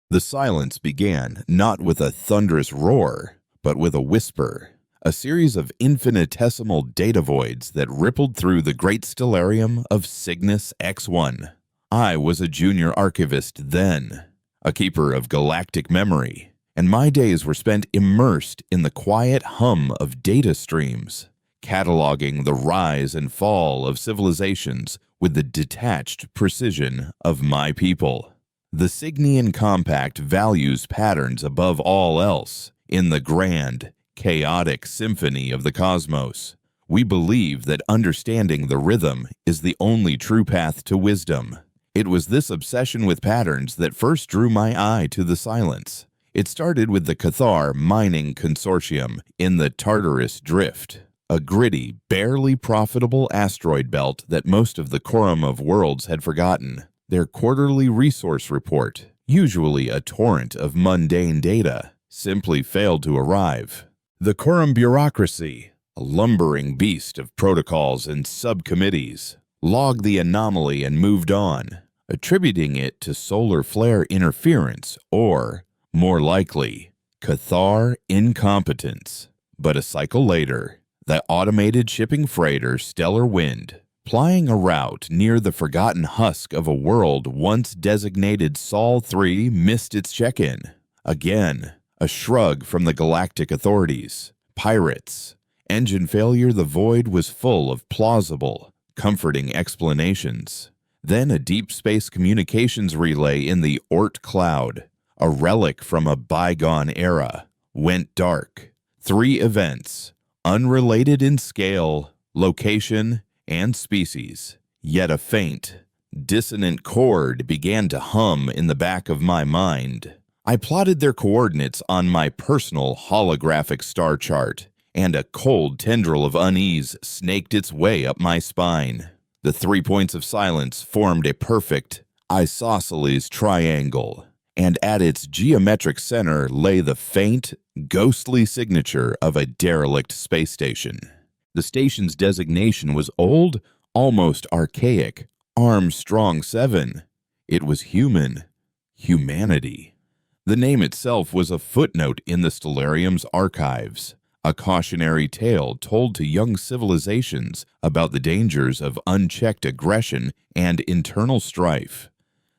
The silence began not with a thunderous roar, but with a whisper, a series of infinitesimal data voids that rippled through the great stellarium of Cygnus X1. I was a junior archivist then, a keeper of galactic memory, and my days were spent immersed in the quiet hum of data streams, cataloging the rise and fall of civilizations with the detached precision of my people. The Cygnian Compact values patterns above all else. In the grand, chaotic symphony of the cosmos, we believe that understanding the rhythm is the only true path to wisdom. It was this obsession with patterns that first drew my eye to the silence. It started with the Cathar Mining Consortium in the Tartarus Drift, a gritty, barely profitable asteroid belt that most of the Quorum of Worlds had forgotten. Their quarterly resource report, usually a torrent of mundane data, simply failed to arrive. The Quorum bureaucracy, a lumbering beast of protocols and subcommittees, logged the anomaly and moved on, attributing it to solar flare interference or, more likely, Cathar incompetence. But a cycle later, the automated shipping freighter Stellar Wind, plying a route near the forgotten husk of a world once designated Sol 3, missed its check-in. Again, a shrug from the galactic authorities. Pirates. Engine failure. The void was full of plausible, comforting explanations. Then a deep space communications relay in the Oort cloud, a relic from a bygone era, went dark. 3 events, unrelated in scale, location, and species. Yet a faint, dissonant chord began to hum in the back of my mind. I plotted their coordinates on my personal holographic star chart, and a cold tendril of unease snaked its way up my spine. The 3 points of silence formed a perfect isosceles triangle, and at its geometric center lay the faint, ghostly signature of a derelict space station. The station's designation was old, almost archaic, Armstrong 7. It was human. Humanity. The name itself was a footnote in the Stellarium's archives, a cautionary tale told to young civilizations about the dangers of unchecked aggression and internal strife.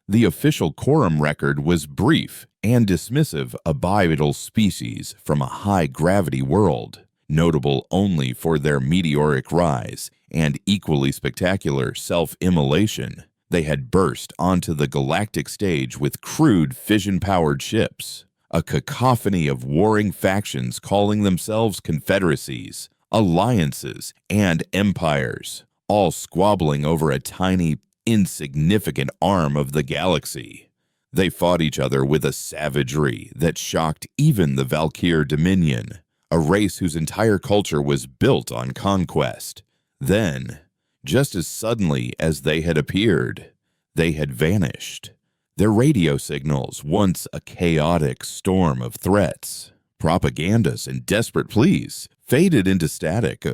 The official quorum record was brief and dismissive of bipedal species from a high-gravity world, notable only for their meteoric rise and equally spectacular self-immolation. They had burst onto the galactic stage with crude fission-powered ships, a cacophony of warring factions calling themselves confederacies, alliances, and empires, all squabbling over a tiny, insignificant arm of the galaxy. They fought each other with a savagery that shocked even the Valkyr Dominion, a race whose entire culture was built on conquest. Then, just as suddenly as they had appeared, they had vanished. Their radio signals, once a chaotic storm of threats, propagandas, and desperate pleas, faded into static.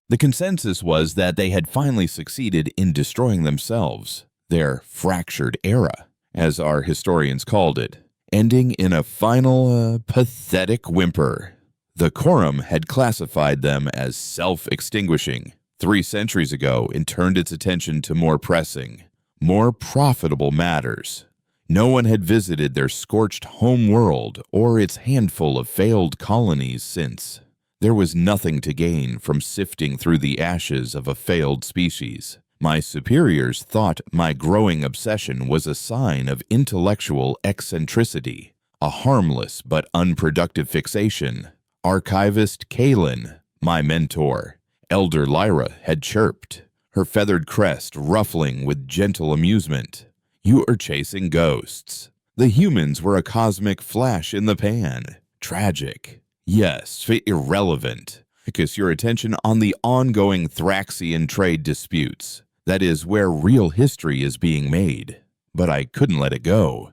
The consensus was that they had finally succeeded in destroying themselves, their fractured era, as our historians called it, ending in a final, pathetic whimper. The Quorum had classified them as self-extinguishing 3 centuries ago and turned its attention to more pressing, more profitable matters. No one had visited their scorched home world or its handful of failed colonies since. There was nothing to gain from sifting through the ashes of a failed species. My superiors thought my growing obsession was a sign of intellectual eccentricity, a harmless but unproductive fixation. Archivist Kaelin, my mentor, Elder Lyra, had chirped, her feathered crest ruffling with gentle amusement. You are chasing ghosts. The humans were a cosmic flash in the pan. Tragic. Yes, irrelevant. Focus your attention on the ongoing Thraxian trade disputes. That is where real history is being made. But I couldn't let it go.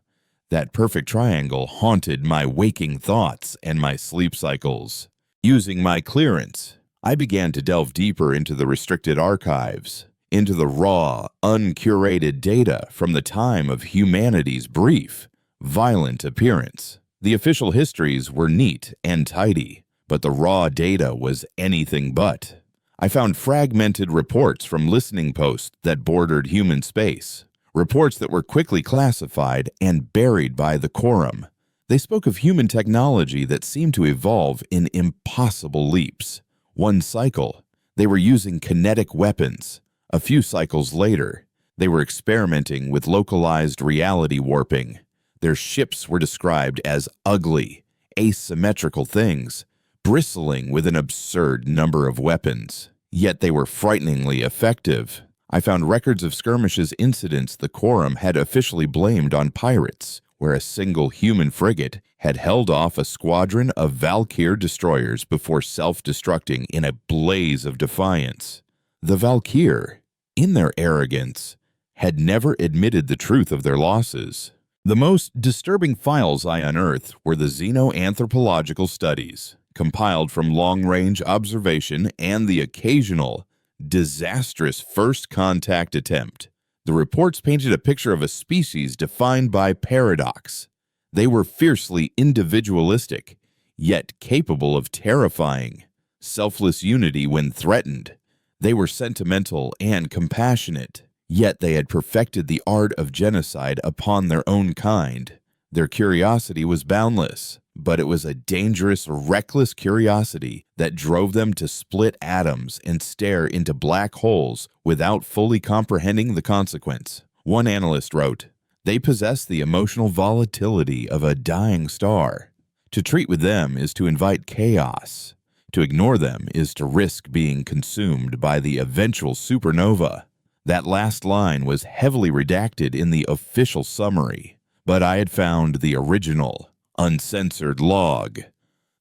That perfect triangle haunted my waking thoughts and my sleep cycles. Using my clearance, I began to delve deeper into the restricted archives, into the raw, uncurated data from the time of humanity's brief, violent appearance. The official histories were neat and tidy, but the raw data was anything but. I found fragmented reports from listening posts that bordered human space, reports that were quickly classified and buried by the quorum. They spoke of human technology that seemed to evolve in impossible leaps. One cycle, they were using kinetic weapons. A few cycles later, they were experimenting with localized reality warping. Their ships were described as ugly, asymmetrical things, bristling with an absurd number of weapons. Yet they were frighteningly effective. I found records of skirmishes incidents the quorum had officially blamed on pirates, where a single human frigate had held off a squadron of Valkyr destroyers before self-destructing in a blaze of defiance. The Valkyr, in their arrogance, had never admitted the truth of their losses. The most disturbing files I unearthed were the xenoanthropological studies, compiled from long-range observation and the occasional, disastrous first contact attempt. The reports painted a picture of a species defined by paradox. They were fiercely individualistic, yet capable of terrifying, selfless unity when threatened. They were sentimental and compassionate, yet they had perfected the art of genocide upon their own kind. Their curiosity was boundless, but it was a dangerous, reckless curiosity that drove them to split atoms and stare into black holes without fully comprehending the consequence. One analyst wrote, "They possess the emotional volatility of a dying star. To treat with them is to invite chaos. To ignore them is to risk being consumed by the eventual supernova." That last line was heavily redacted in the official summary, but I had found the original, uncensored log.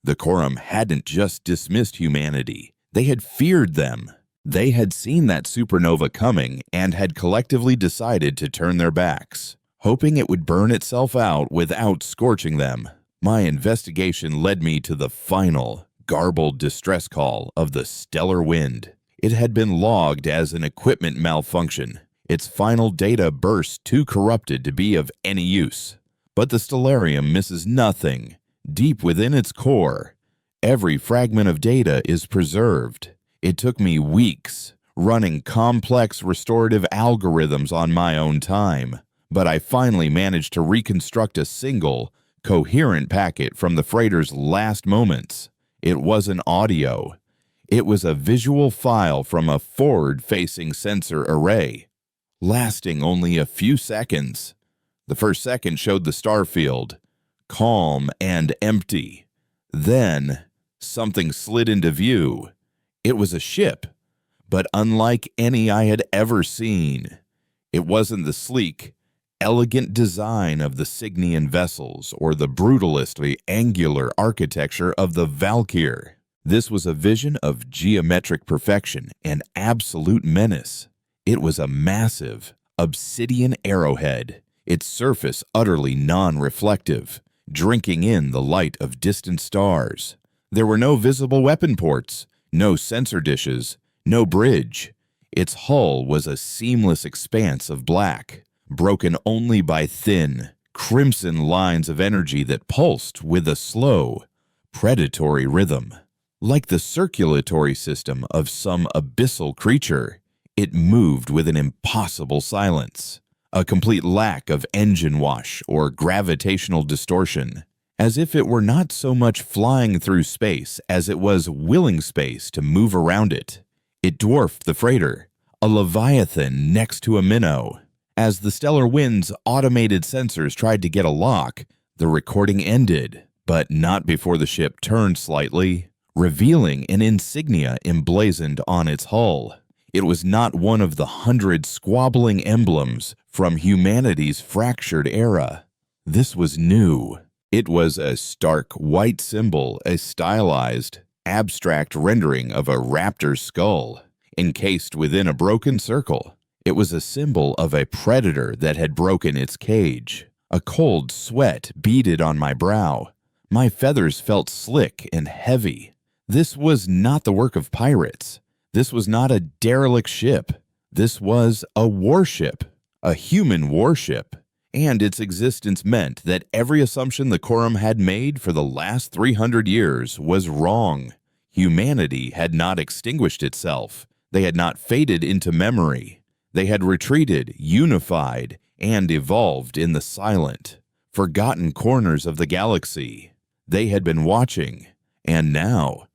The quorum hadn't just dismissed humanity, they had feared them. They had seen that supernova coming and had collectively decided to turn their backs, hoping it would burn itself out without scorching them. My investigation led me to the final, garbled distress call of the stellar wind. It had been logged as an equipment malfunction, its final data burst too corrupted to be of any use. But the stellarium misses nothing. Deep within its core, every fragment of data is preserved. It took me weeks, running complex restorative algorithms on my own time, but I finally managed to reconstruct a single, coherent packet from the freighter's last moments. It wasn't audio. It was a visual file from a forward-facing sensor array, lasting only a few seconds. The first second showed the star field, calm and empty. Then, something slid into view. It was a ship, but unlike any I had ever seen. It wasn't the sleek, elegant design of the Cygnian vessels or the brutalistly angular architecture of the Valkyr. This was a vision of geometric perfection and absolute menace. It was a massive, obsidian arrowhead, its surface utterly non-reflective, drinking in the light of distant stars. There were no visible weapon ports, no sensor dishes, no bridge. Its hull was a seamless expanse of black, broken only by thin, crimson lines of energy that pulsed with a slow, predatory rhythm. Like the circulatory system of some abyssal creature, it moved with an impossible silence, a complete lack of engine wash or gravitational distortion, as if it were not so much flying through space as it was willing space to move around it. It dwarfed the freighter, a leviathan next to a minnow. As the stellar wind's automated sensors tried to get a lock, the recording ended, but not before the ship turned slightly, revealing an insignia emblazoned on its hull. It was not one of the 100 squabbling emblems from humanity's fractured era. This was new. It was a stark white symbol, a stylized, abstract rendering of a raptor's skull, encased within a broken circle. It was a symbol of a predator that had broken its cage. A cold sweat beaded on my brow. My feathers felt slick and heavy. This was not the work of pirates. This was not a derelict ship. This was a warship, a human warship. and its existence meant that every assumption the Quorum had made for the last 300 years was wrong. Humanity had not extinguished itself. They had not faded into memory. They had retreated, unified, and evolved in the silent, forgotten corners of the galaxy. They had been watching, and now,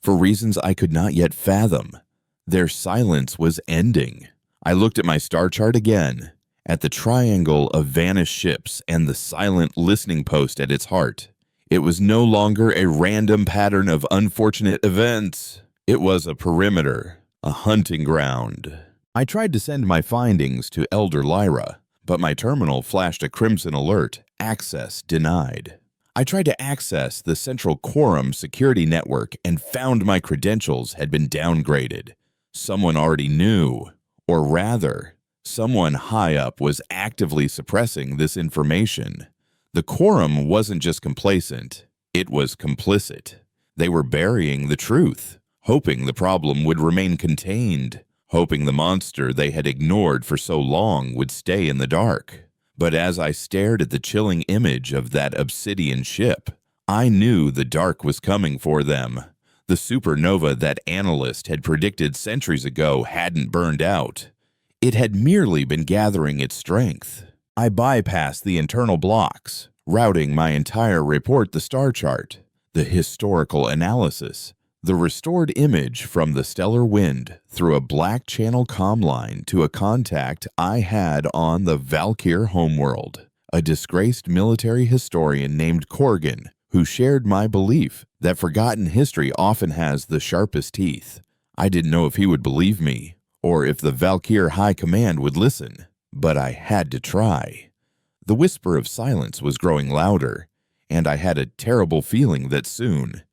for reasons I could not yet fathom, their silence was ending. I looked at my star chart again, at the triangle of vanished ships and the silent listening post at its heart. It was no longer a random pattern of unfortunate events. It was a perimeter, a hunting ground. I tried to send my findings to Elder Lyra, but my terminal flashed a crimson alert, access denied. I tried to access the central Quorum security network and found my credentials had been downgraded. Someone already knew, or rather, someone high up was actively suppressing this information. The Quorum wasn't just complacent, it was complicit. They were burying the truth, hoping the problem would remain contained, hoping the monster they had ignored for so long would stay in the dark. But as I stared at the chilling image of that obsidian ship, I knew the dark was coming for them. The supernova that analyst had predicted centuries ago hadn't burned out. It had merely been gathering its strength. I bypassed the internal blocks, routing my entire report, the star chart, the historical analysis, the restored image from the stellar wind through a black channel comm line to a contact I had on the Valkyr homeworld, a disgraced military historian named Corgan, who shared my belief that forgotten history often has the sharpest teeth. I didn't know if he would believe me, or if the Valkyr High Command would listen, but I had to try. The whisper of silence was growing louder, and I had a terrible feeling that soon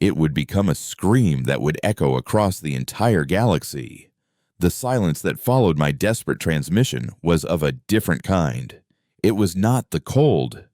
it would become a scream that would echo across the entire galaxy. The silence that followed my desperate transmission was of a different kind. It was not the cold,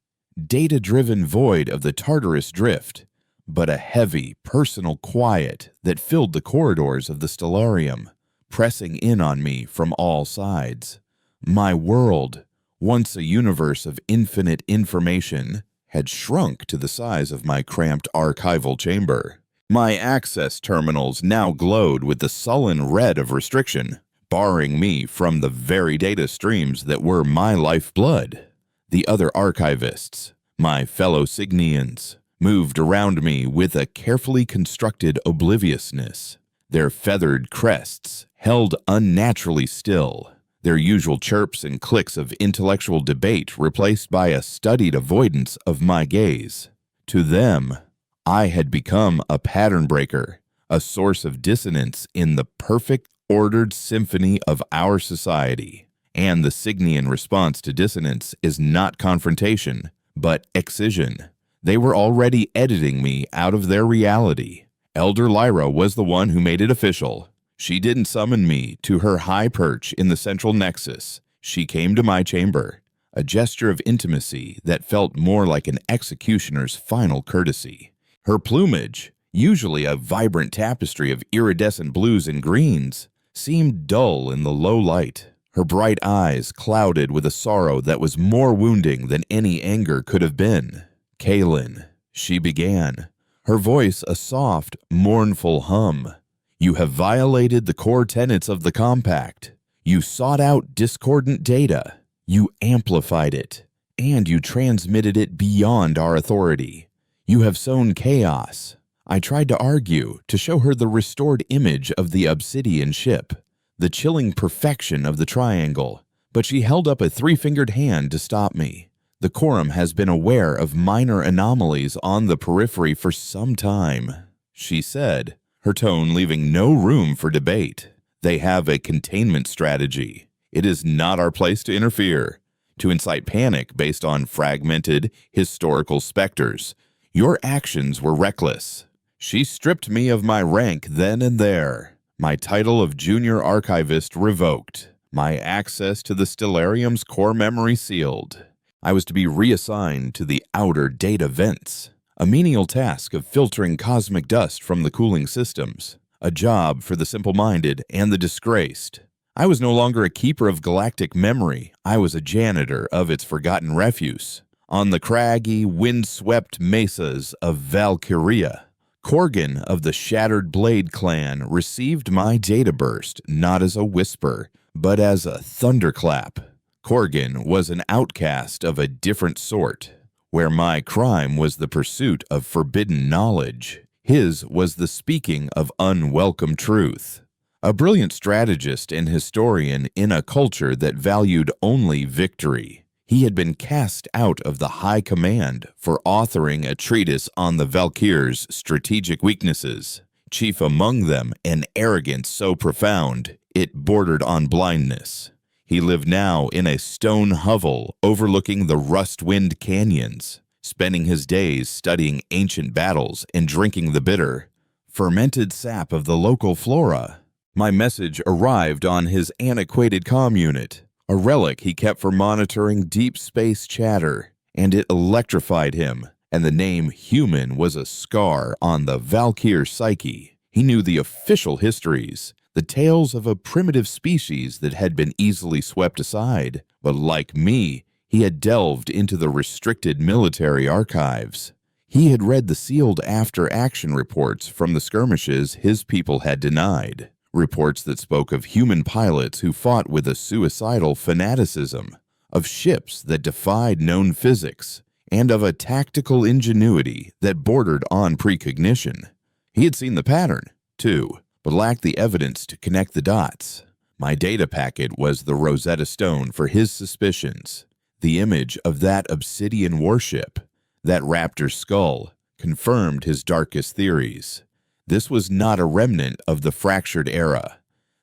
data-driven void of the Tartarus Drift, but a heavy, personal quiet that filled the corridors of the Stellarium, pressing in on me from all sides. My world, once a universe of infinite information, had shrunk to the size of my cramped archival chamber. My access terminals now glowed with the sullen red of restriction, barring me from the very data streams that were my lifeblood. The other archivists, my fellow Signians, moved around me with a carefully constructed obliviousness, their feathered crests held unnaturally still, their usual chirps and clicks of intellectual debate replaced by a studied avoidance of my gaze. To them, I had become a pattern breaker, a source of dissonance in the perfect ordered symphony of our society. And the Signian response to dissonance is not confrontation, but excision. They were already editing me out of their reality. Elder Lyra was the one who made it official. She didn't summon me to her high perch in the central nexus. She came to my chamber, a gesture of intimacy that felt more like an executioner's final courtesy. Her plumage, usually a vibrant tapestry of iridescent blues and greens, seemed dull in the low light. Her bright eyes clouded with a sorrow that was more wounding than any anger could have been. "Kaelin," she began, her voice a soft, mournful hum. "You have violated the core tenets of the compact. You sought out discordant data. You amplified it, and you transmitted it beyond our authority. You have sown chaos." I tried to argue, to show her the restored image of the obsidian ship, the chilling perfection of the triangle, but she held up a three-fingered hand to stop me. The Quorum has been aware of minor anomalies on the periphery for some time, she said, her tone leaving no room for debate. They have a containment strategy. It is not our place to interfere, to incite panic based on fragmented historical specters. Your actions were reckless. She stripped me of my rank then and there, my title of junior archivist revoked, my access to the Stellarium's core memory sealed. I was to be reassigned to the outer data vents, a menial task of filtering cosmic dust from the cooling systems, a job for the simple-minded and the disgraced. I was no longer a keeper of galactic memory. I was a janitor of its forgotten refuse. On the craggy, wind-swept mesas of Valkyria, Korgan of the Shattered Blade clan received my data burst not as a whisper, but as a thunderclap. Korgan was an outcast of a different sort. Where my crime was the pursuit of forbidden knowledge, his was the speaking of unwelcome truth. A brilliant strategist and historian in a culture that valued only victory, he had been cast out of the high command for authoring a treatise on the Valkyrs' strategic weaknesses, chief among them an arrogance so profound it bordered on blindness. He lived now in a stone hovel overlooking the rust-wind canyons, spending his days studying ancient battles and drinking the bitter, fermented sap of the local flora. My message arrived on his antiquated comm unit, a relic he kept for monitoring deep space chatter, and it electrified him, and the name human was a scar on the Valkyr psyche. He knew the official histories, the tales of a primitive species that had been easily swept aside, but like me, he had delved into the restricted military archives. He had read the sealed after-action reports from the skirmishes his people had denied. Reports that spoke of human pilots who fought with a suicidal fanaticism, of ships that defied known physics, and of a tactical ingenuity that bordered on precognition. He had seen the pattern, too, but lacked the evidence to connect the dots. My data packet was the Rosetta Stone for his suspicions. The image of that obsidian warship, that raptor skull, confirmed his darkest theories. This was not a remnant of the fractured era.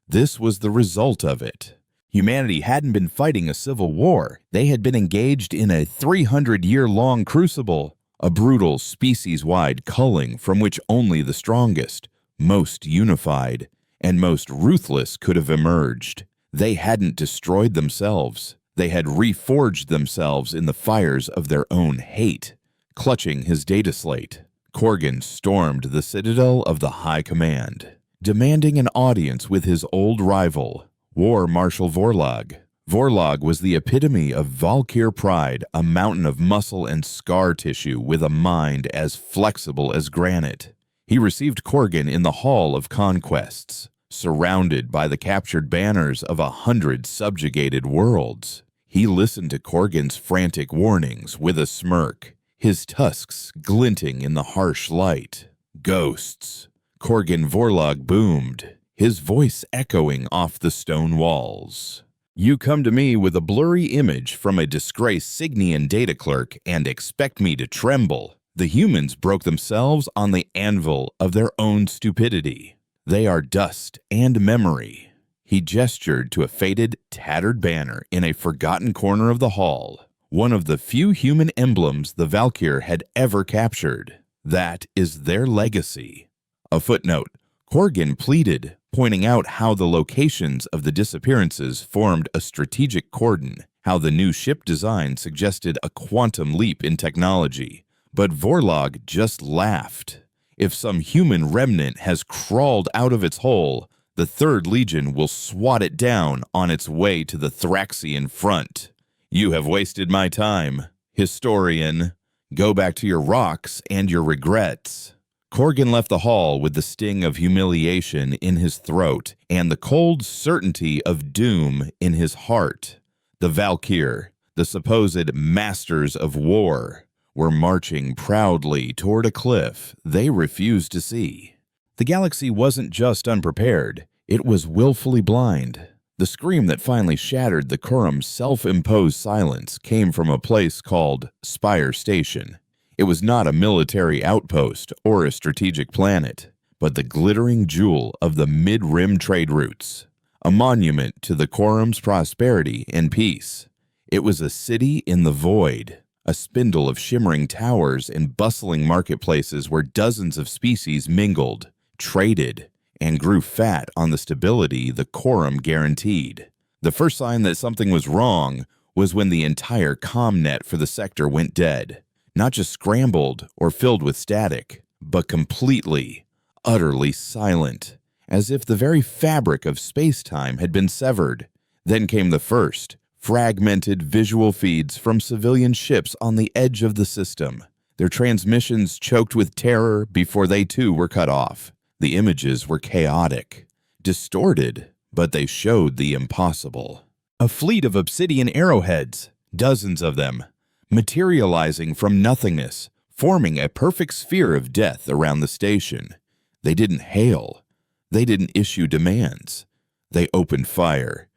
This was the result of it. Humanity hadn't been fighting a civil war. They had been engaged in a 300-year-long crucible, a brutal species-wide culling from which only the strongest, most unified, and most ruthless could have emerged. They hadn't destroyed themselves. They had reforged themselves in the fires of their own hate. Clutching his data slate, Korgan stormed the citadel of the High Command, demanding an audience with his old rival, War Marshal Vorlog. Vorlog was the epitome of Valkyr pride, a mountain of muscle and scar tissue with a mind as flexible as granite. He received Korgan in the Hall of Conquests, surrounded by the captured banners of 100 subjugated worlds. He listened to Korgan's frantic warnings with a smirk, his tusks glinting in the harsh light. Ghosts. Korgan Vorlog boomed, his voice echoing off the stone walls. You come to me with a blurry image from a disgraced Signian data clerk and expect me to tremble. The humans broke themselves on the anvil of their own stupidity. They are dust and memory. He gestured to a faded, tattered banner in a forgotten corner of the hall, one of the few human emblems the Valkyr had ever captured. That is their legacy. A footnote. Korgan pleaded, pointing out how the locations of the disappearances formed a strategic cordon, how the new ship design suggested a quantum leap in technology. But Vorlog just laughed. If some human remnant has crawled out of its hole, the Third Legion will swat it down on its way to the Thraxian front. You have wasted my time, historian. Go back to your rocks and your regrets. Korgan left the hall with the sting of humiliation in his throat and the cold certainty of doom in his heart. The Valkyr, the supposed masters of war, were marching proudly toward a cliff they refused to see. The galaxy wasn't just unprepared, it was willfully blind. The scream that finally shattered the Kurum's self-imposed silence came from a place called Spire Station. It was not a military outpost or a strategic planet, but the glittering jewel of the mid-rim trade routes, a monument to the Kurum's prosperity and peace. It was a city in the void, a spindle of shimmering towers and bustling marketplaces where dozens of species mingled, traded, and grew fat on the stability the Kurum guaranteed. The first sign that something was wrong was when the entire comm-net for the sector went dead. Not just scrambled or filled with static, but completely, utterly silent. as if the very fabric of space-time had been severed. Then came the first, fragmented visual feeds from civilian ships on the edge of the system, their transmissions choked with terror before they too were cut off. The images were chaotic, distorted, but they showed the impossible. A fleet of obsidian arrowheads, dozens of them, materializing from nothingness, forming a perfect sphere of death around the station. They didn't hail. They didn't issue demands. They opened fire.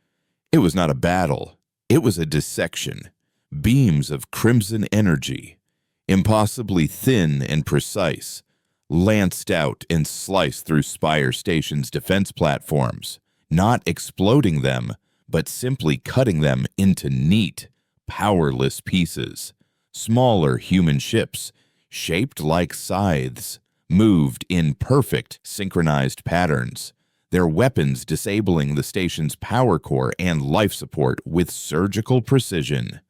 It was not a battle. It was a dissection. Beams of crimson energy, impossibly thin and precise, lanced out and sliced through Spire Station's defense platforms, not exploding them, but simply cutting them into neat, powerless pieces. Smaller human ships, shaped like scythes, moved in perfect, synchronized patterns, their weapons disabling the station's power core and life support with surgical precision.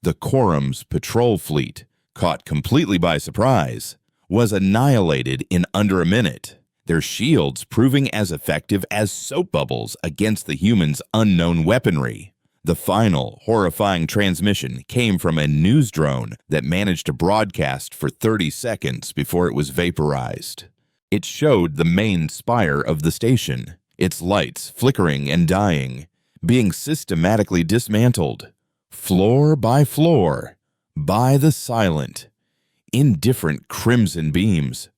The Quorum's patrol fleet, caught completely by surprise, was annihilated in under a minute, their shields proving as effective as soap bubbles against the humans' unknown weaponry. The final, horrifying transmission came from a news drone that managed to broadcast for 30 seconds before it was vaporized. It showed the main spire of the station, its lights flickering and dying, being systematically dismantled, floor by floor, by the silent, indifferent crimson beams.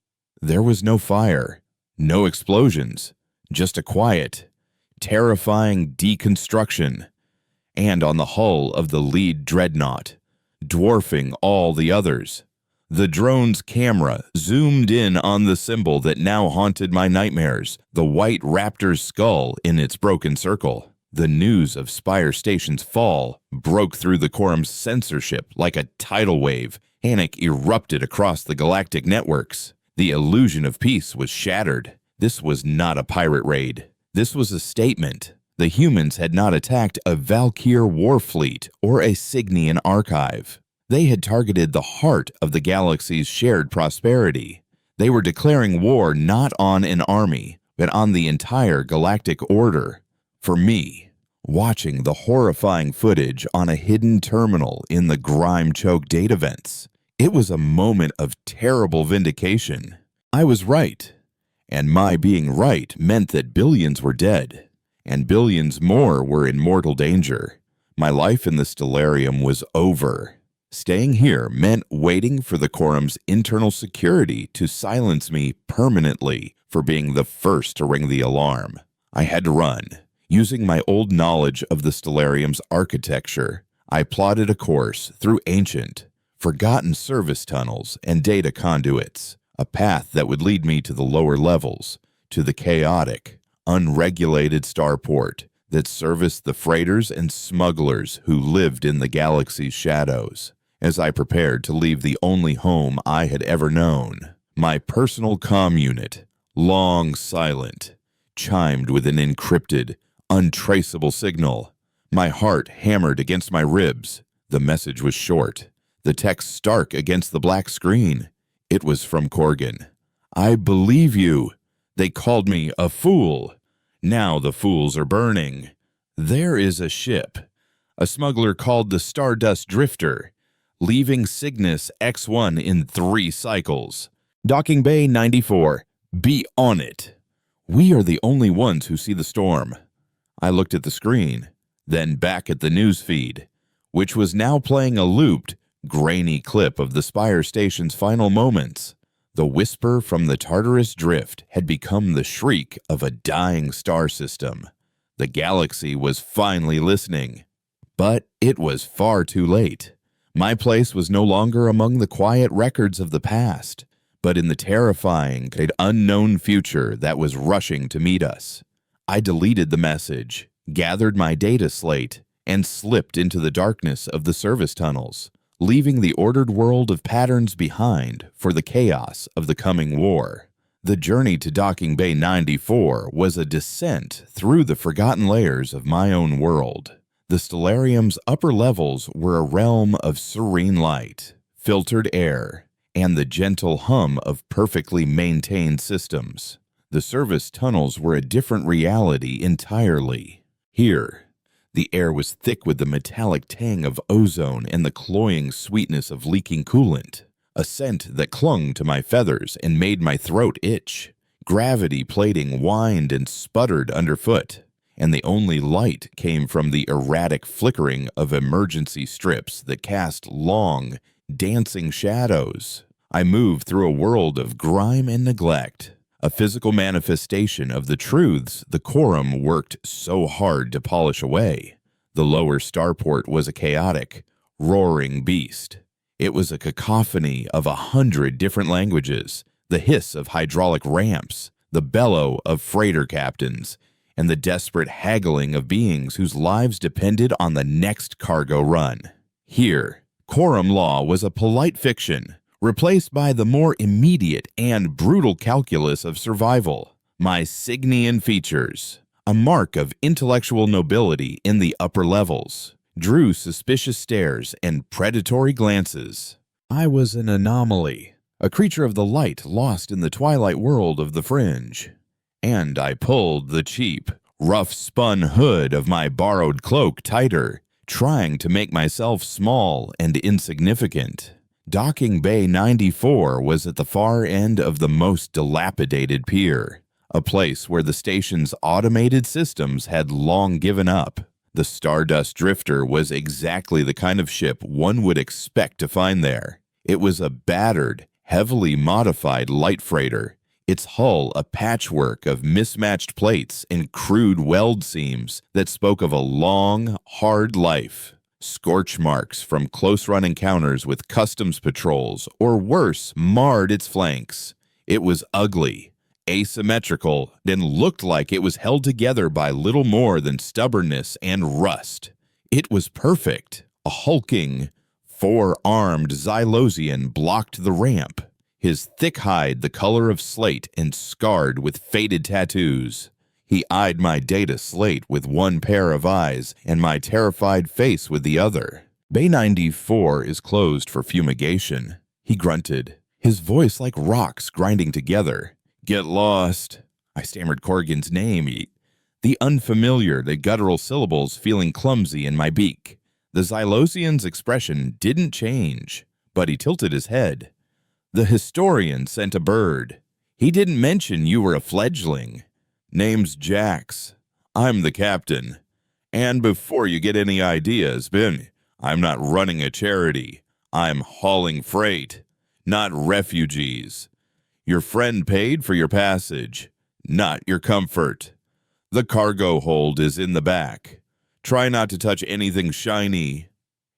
There was no fire, no explosions, just a quiet, terrifying deconstruction. And on the hull of the lead dreadnought, dwarfing all the others, the drone's camera zoomed in on the symbol that now haunted my nightmares, the white raptor's skull in its broken circle. The news of Spire Station's fall broke through the Quorum's censorship like a tidal wave. Panic erupted across the galactic networks. The illusion of peace was shattered. This was not a pirate raid. This was a statement. The humans had not attacked a Valkyr war fleet or a Cygnian archive. They had targeted the heart of the galaxy's shared prosperity. They were declaring war not on an army, but on the entire galactic order. For me, watching the horrifying footage on a hidden terminal in the grime-choked data vents, it was a moment of terrible vindication. I was right, and my being right meant that billions were dead, and billions more were in mortal danger. My life in the Stellarium was over. Staying here meant waiting for the Quorum's internal security to silence me permanently for being the first to ring the alarm. I had to run. Using my old knowledge of the Stellarium's architecture, I plotted a course through ancient, forgotten service tunnels and data conduits, a path that would lead me to the lower levels, to the chaotic, unregulated starport that serviced the freighters and smugglers who lived in the galaxy's shadows. As I prepared to leave the only home I had ever known, my personal comm unit, long silent, chimed with an encrypted, untraceable signal. My heart hammered against my ribs. The message was short, the text stark against the black screen. It was from Corgan. "I believe you. They called me a fool. Now the fools are burning. There is a ship, a smuggler called the Stardust Drifter, leaving Cygnus X1 in 3 cycles. Docking Bay 94. Be on it. We are the only ones who see the storm." I looked at the screen, then back at the news feed, which was now playing a looped, grainy clip of the Spire Station's final moments. The whisper from the Tartarus Drift had become the shriek of a dying star system. The galaxy was finally listening. But it was far too late. My place was no longer among the quiet records of the past, but in the terrifying, unknown future that was rushing to meet us. I deleted the message, gathered my data slate, and slipped into the darkness of the service tunnels, leaving the ordered world of patterns behind for the chaos of the coming war. The journey to Docking Bay 94 was a descent through the forgotten layers of my own world. The Stellarium's upper levels were a realm of serene light, filtered air, and the gentle hum of perfectly maintained systems. The service tunnels were a different reality entirely. Here, the air was thick with the metallic tang of ozone and the cloying sweetness of leaking coolant, a scent that clung to my feathers and made my throat itch. Gravity plating whined and sputtered underfoot, and the only light came from the erratic flickering of emergency strips that cast long, dancing shadows. I moved through a world of grime and neglect, a physical manifestation of the truths the quorum worked so hard to polish away. The lower starport was a chaotic, roaring beast. It was a cacophony of 100 different languages, the hiss of hydraulic ramps, the bellow of freighter captains, and the desperate haggling of beings whose lives depended on the next cargo run. Here, quorum law was a polite fiction, replaced by the more immediate and brutal calculus of survival. My Signian features, a mark of intellectual nobility in the upper levels, drew suspicious stares and predatory glances. I was an anomaly, a creature of the light lost in the twilight world of the fringe. And I pulled the cheap, rough-spun hood of my borrowed cloak tighter, trying to make myself small and insignificant. Docking Bay 94 was at the far end of the most dilapidated pier, a place where the station's automated systems had long given up. The Stardust Drifter was exactly the kind of ship one would expect to find there. It was a battered, heavily modified light freighter, its hull a patchwork of mismatched plates and crude weld seams that spoke of a long, hard life. Scorch marks from close-run encounters with customs patrols, or worse, marred its flanks. It was ugly, asymmetrical, and looked like it was held together by little more than stubbornness and rust. It was perfect. A hulking, four-armed Xylosian blocked the ramp, his thick hide the color of slate and scarred with faded tattoos. He eyed my data slate with one pair of eyes and my terrified face with the other. Bay 94 is closed for fumigation, he grunted, his voice like rocks grinding together. Get lost. I stammered Corrigan's name, the unfamiliar, the guttural syllables feeling clumsy in my beak. The Xylosian's expression didn't change, but he tilted his head. The historian sent a bird. He didn't mention you were a fledgling. Name's Jax. I'm the captain. And before you get any ideas, Ben, I'm not running a charity. I'm hauling freight, not refugees. Your friend paid for your passage, not your comfort. The cargo hold is in the back. Try not to touch anything shiny.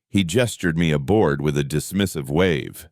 He gestured me aboard with a dismissive wave,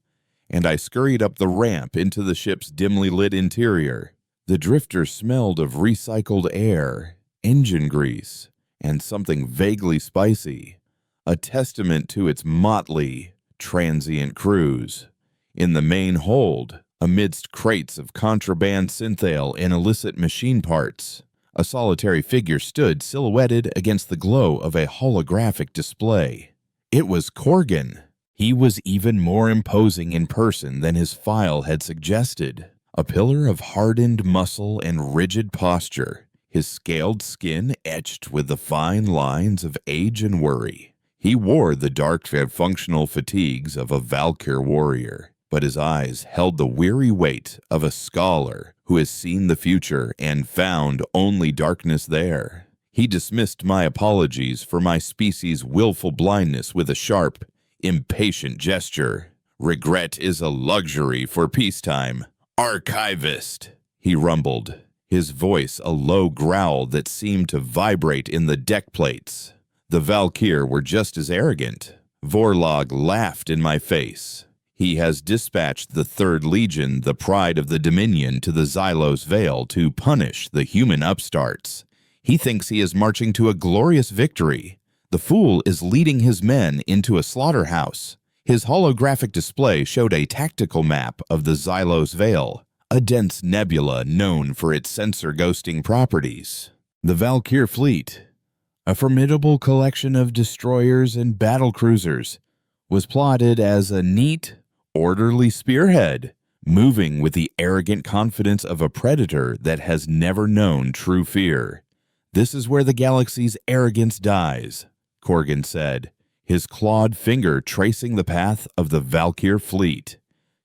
and I scurried up the ramp into the ship's dimly lit interior. The drifter smelled of recycled air, engine grease, and something vaguely spicy, a testament to its motley, transient cruise. In the main hold, amidst crates of contraband synthale and illicit machine parts, a solitary figure stood silhouetted against the glow of a holographic display. It was Corgan. He was even more imposing in person than his file had suggested. A pillar of hardened muscle and rigid posture, his scaled skin etched with the fine lines of age and worry. He wore the dark functional fatigues of a Valkyr warrior, but his eyes held the weary weight of a scholar who has seen the future and found only darkness there. He dismissed my apologies for my species' willful blindness with a sharp, impatient gesture. Regret is a luxury for peacetime. Archivist, he rumbled, his voice a low growl that seemed to vibrate in the deck plates. The Valkyr were just as arrogant. Vorlog laughed in my face. He has dispatched the 3rd Legion, the pride of the Dominion, to the Xylos Vale to punish the human upstarts. He thinks he is marching to a glorious victory. The fool is leading his men into a slaughterhouse. His holographic display showed a tactical map of the Xylos Vale, a dense nebula known for its sensor ghosting properties. The Valkyr fleet, a formidable collection of destroyers and battlecruisers, was plotted as a neat, orderly spearhead moving with the arrogant confidence of a predator that has never known true fear. "This is where the galaxy's arrogance dies," Korgan said, his clawed finger tracing the path of the Valkyr fleet.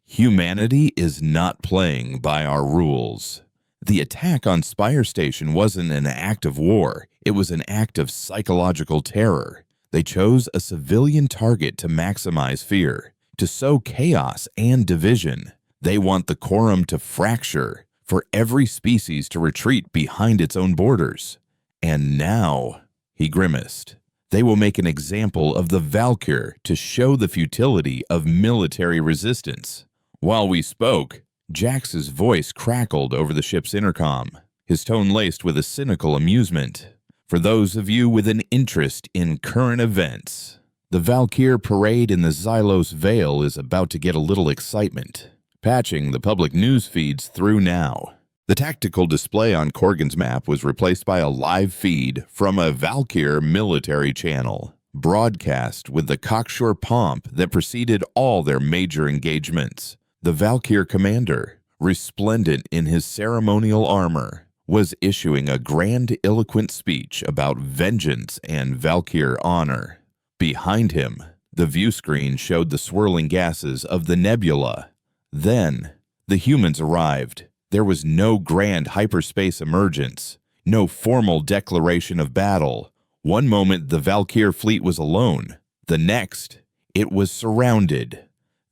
"Humanity is not playing by our rules." The attack on Spire Station wasn't an act of war, it was an act of psychological terror. They chose a civilian target to maximize fear, to sow chaos and division. They want the quorum to fracture, for every species to retreat behind its own borders. And now, he grimaced, they will make an example of the Valkyr to show the futility of military resistance. While we spoke, Jax's voice crackled over the ship's intercom, his tone laced with a cynical amusement. "For those of you with an interest in current events, the Valkyr parade in the Xylos Vale is about to get a little excitement. Patching the public news feeds through now." The tactical display on Korgan's map was replaced by a live feed from a Valkyr military channel, broadcast with the cocksure pomp that preceded all their major engagements. The Valkyr commander, resplendent in his ceremonial armor, was issuing a grandiloquent speech about vengeance and Valkyr honor. Behind him, the view screen showed the swirling gases of the nebula. Then, the humans arrived. There was no grand hyperspace emergence, no formal declaration of battle. One moment the Valkyr fleet was alone, the next, it was surrounded.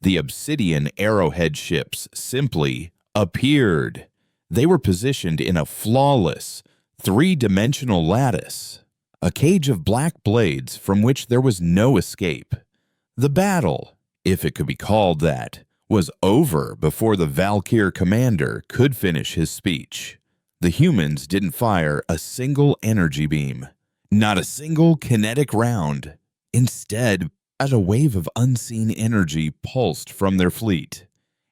The Obsidian Arrowhead ships simply appeared. They were positioned in a flawless, three-dimensional lattice, a cage of black blades from which there was no escape. The battle, if it could be called that, was over before the Valkyr commander could finish his speech. The humans didn't fire a single energy beam, not a single kinetic round. Instead, a wave of unseen energy pulsed from their fleet,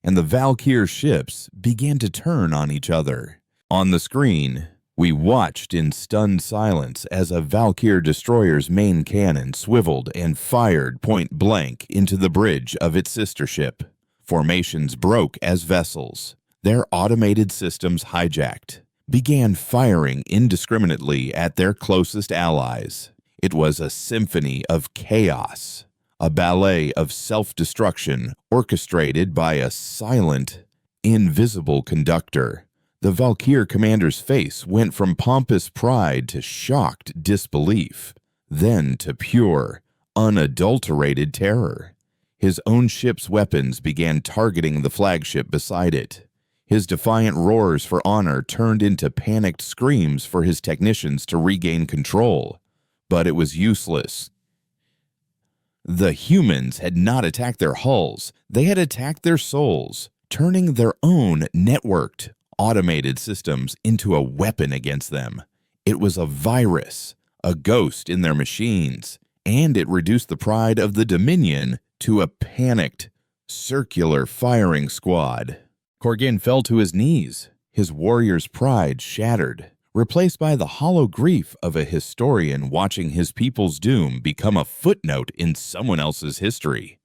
and the Valkyr ships began to turn on each other. On the screen, we watched in stunned silence as a Valkyr destroyer's main cannon swiveled and fired point blank into the bridge of its sister ship. Formations broke as vessels, their automated systems hijacked, began firing indiscriminately at their closest allies. It was a symphony of chaos, a ballet of self-destruction orchestrated by a silent, invisible conductor. The Valkyr commander's face went from pompous pride to shocked disbelief, then to pure, unadulterated terror. His own ship's weapons began targeting the flagship beside it. His defiant roars for honor turned into panicked screams for his technicians to regain control. But it was useless. The humans had not attacked their hulls, they had attacked their souls, turning their own networked, automated systems into a weapon against them. It was a virus, a ghost in their machines, and it reduced the pride of the Dominion to a panicked, circular firing squad. Korgan fell to his knees, his warrior's pride shattered, replaced by the hollow grief of a historian watching his people's doom become a footnote in someone else's history.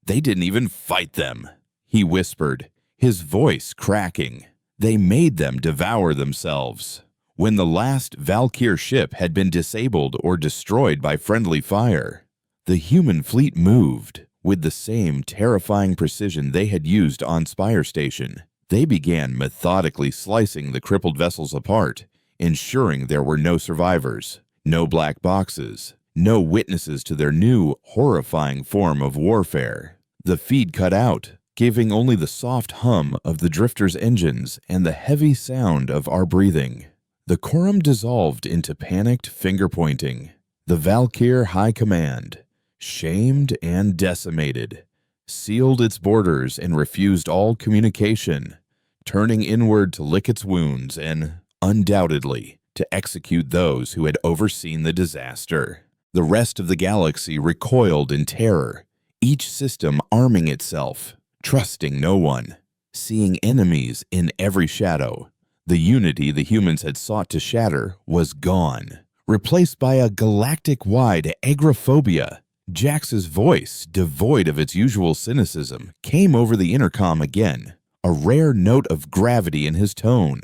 "They didn't even fight them," he whispered, his voice cracking. "They made them devour themselves." When the last Valkyr ship had been disabled or destroyed by friendly fire, the human fleet moved. With the same terrifying precision they had used on Spire Station, they began methodically slicing the crippled vessels apart, ensuring there were no survivors, no black boxes, no witnesses to their new, horrifying form of warfare. The feed cut out, giving only the soft hum of the drifter's engines and the heavy sound of our breathing. The quorum dissolved into panicked finger-pointing. The Valkyr High Command, shamed and decimated, sealed its borders and refused all communication, turning inward to lick its wounds and, undoubtedly, to execute those who had overseen the disaster. The rest of the galaxy recoiled in terror, each system arming itself, trusting no one, seeing enemies in every shadow. The unity the humans had sought to shatter was gone, replaced by a galactic-wide agoraphobia. Jax's voice, devoid of its usual cynicism, came over the intercom again. a rare note of gravity in his tone.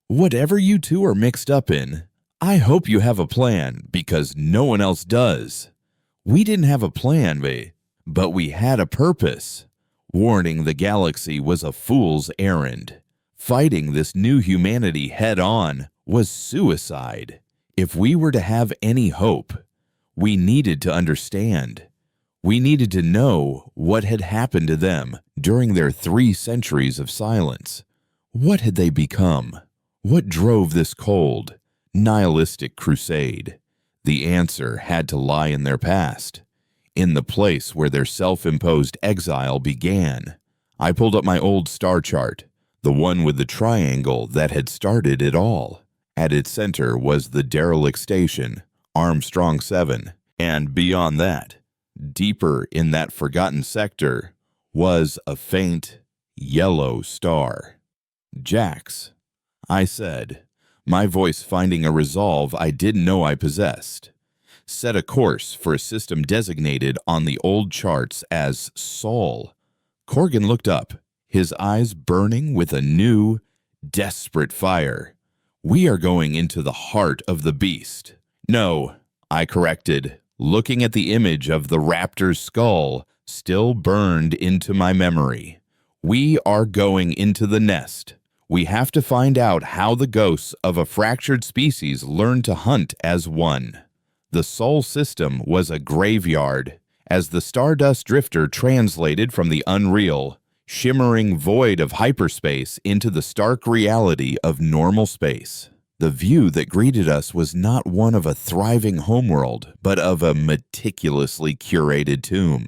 "Whatever you two are mixed up in, I hope you have a plan, because no one else does." We didn't have a plan, but we had a purpose. Warning the galaxy was a fool's errand. Fighting this new humanity head-on was suicide. If we were to have any hope, we needed to understand. We needed to know what had happened to them during their 3 centuries of silence. What had they become? What drove this cold, nihilistic crusade? The answer had to lie in their past, in the place where their self-imposed exile began. I pulled up my old star chart, the one with the triangle that had started it all. At its center was the derelict station, Armstrong 7, and beyond that, deeper in that forgotten sector, was a faint, yellow star. "Jax," I said, my voice finding a resolve I didn't know I possessed. "Set a course for a system designated on the old charts as Sol." Corgan looked up, his eyes burning with a new, desperate fire. "We are going into the heart of the beast." "No," I corrected, looking at the image of the raptor's skull still burned into my memory. "We are going into the nest. We have to find out how the ghosts of a fractured species learn to hunt as one." The Sol system was a graveyard, as the Stardust Drifter translated from the unreal, shimmering void of hyperspace into the stark reality of normal space. The view that greeted us was not one of a thriving homeworld, but of a meticulously curated tomb.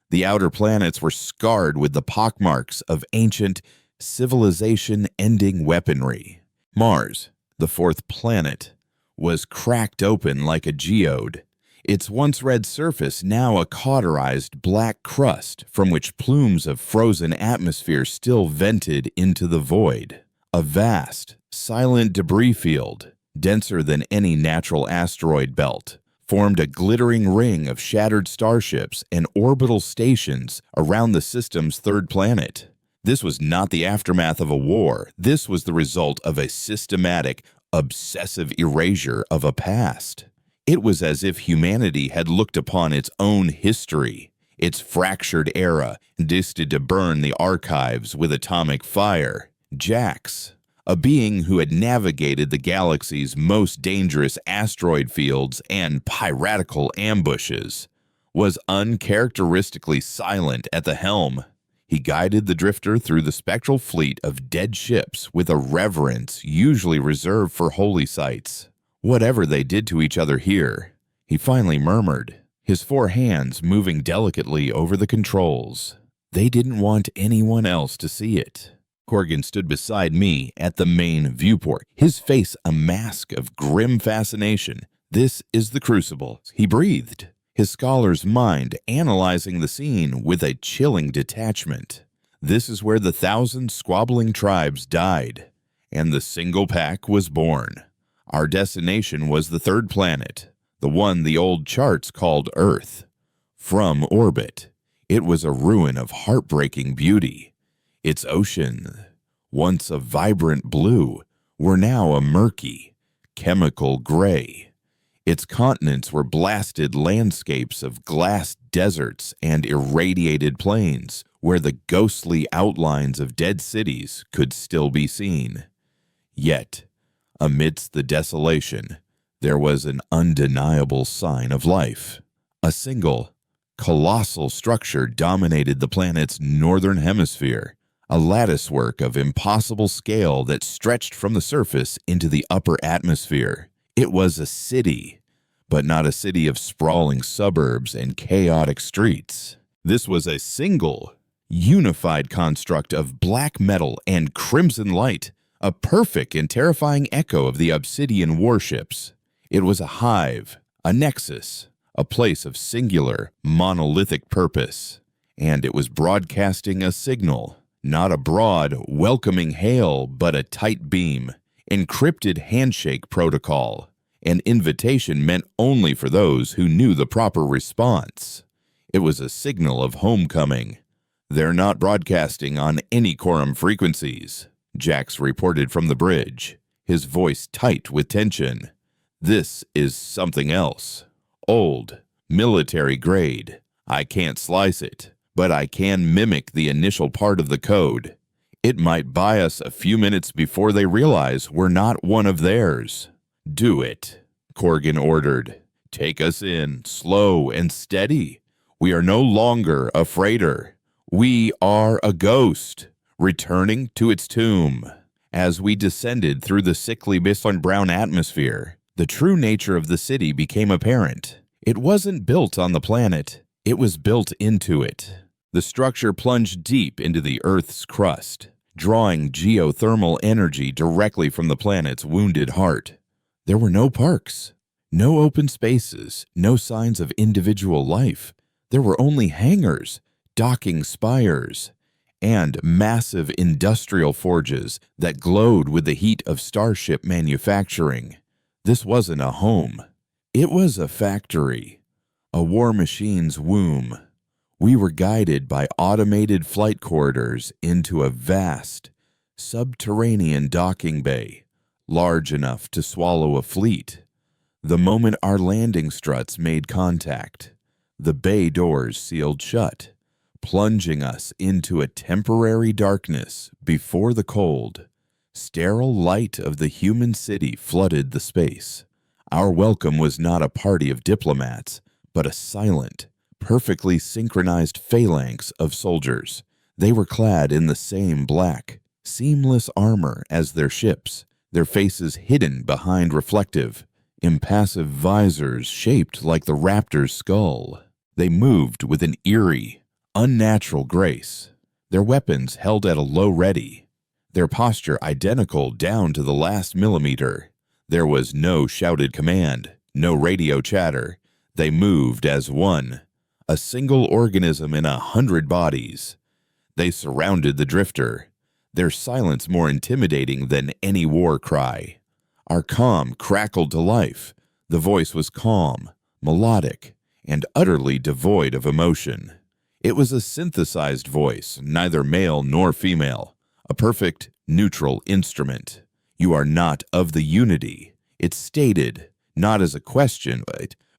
The outer planets were scarred with the pockmarks of ancient, civilization-ending weaponry. Mars, the 4th planet, was cracked open like a geode, its once red surface now a cauterized black crust from which plumes of frozen atmosphere still vented into the void. A vast, silent debris field, denser than any natural asteroid belt, formed a glittering ring of shattered starships and orbital stations around the system's 3rd planet. This was not the aftermath of a war. This was the result of a systematic, obsessive erasure of a past. It was as if humanity had looked upon its own history, its fractured era, and decided to burn the archives with atomic fire. Jax, a being who had navigated the galaxy's most dangerous asteroid fields and piratical ambushes, was uncharacteristically silent at the helm. He guided the Drifter through the spectral fleet of dead ships with a reverence usually reserved for holy sites. "Whatever they did to each other here," he finally murmured, his 4 hands moving delicately over the controls. "They didn't want anyone else to see it." Corgan stood beside me at the main viewport, his face a mask of grim fascination. "This is the Crucible," he breathed, his scholar's mind analyzing the scene with a chilling detachment. "This is where the 1,000 squabbling tribes died, and the single pack was born. Our destination was the 3rd planet, the one the old charts called Earth. From orbit, it was a ruin of heartbreaking beauty. Its ocean, once a vibrant blue, were now a murky, chemical gray. Its continents were blasted landscapes of glass deserts and irradiated plains, where the ghostly outlines of dead cities could still be seen. Yet, amidst the desolation, there was an undeniable sign of life. A single, colossal structure dominated the planet's northern hemisphere, a latticework of impossible scale that stretched from the surface into the upper atmosphere. It was a city, but not a city of sprawling suburbs and chaotic streets. This was a single, unified construct of black metal and crimson light, a perfect and terrifying echo of the Obsidian warships. It was a hive, a nexus, a place of singular, monolithic purpose, and it was broadcasting a signal, not a broad, welcoming hail, but a tight beam, encrypted handshake protocol, an invitation meant only for those who knew the proper response. It was a signal of homecoming, "They're not broadcasting on any quorum frequencies," Jax reported from the bridge, his voice tight with tension. "This is something else. Old, military grade. I can't slice it, but I can mimic the initial part of the code. It might buy us a few minutes before they realize we're not one of theirs." "Do it," Corgan ordered. "Take us in, slow and steady. We are no longer a freighter. We are a ghost, returning to its tomb." As we descended through the sickly brown atmosphere, the true nature of the city became apparent. It wasn't built on the planet. It was built into it. The structure plunged deep into the Earth's crust, drawing geothermal energy directly from the planet's wounded heart. There were no parks, no open spaces, no signs of individual life. There were only hangars, docking spires, and massive industrial forges that glowed with the heat of starship manufacturing. This wasn't a home. It was a factory, a war machine's womb. We were guided by automated flight corridors into a vast, subterranean docking bay, large enough to swallow a fleet. The moment our landing struts made contact, the bay doors sealed shut, plunging us into a temporary darkness before the cold, sterile light of the human city flooded the space. Our welcome was not a party of diplomats, but a silent, perfectly synchronized phalanx of soldiers. They were clad in the same black, seamless armor as their ships, their faces hidden behind reflective, impassive visors shaped like the raptor's skull. They moved with an eerie, unnatural grace, their weapons held at a low ready, their posture identical down to the last millimeter. There was no shouted command, no radio chatter. They moved as one, a single organism in 100 bodies. They surrounded the drifter, their silence more intimidating than any war cry. Our comm crackled to life. The voice was calm, melodic, and utterly devoid of emotion. It was a synthesized voice, neither male nor female, a perfect, neutral instrument. "You are not of the Unity," it stated, not as a question,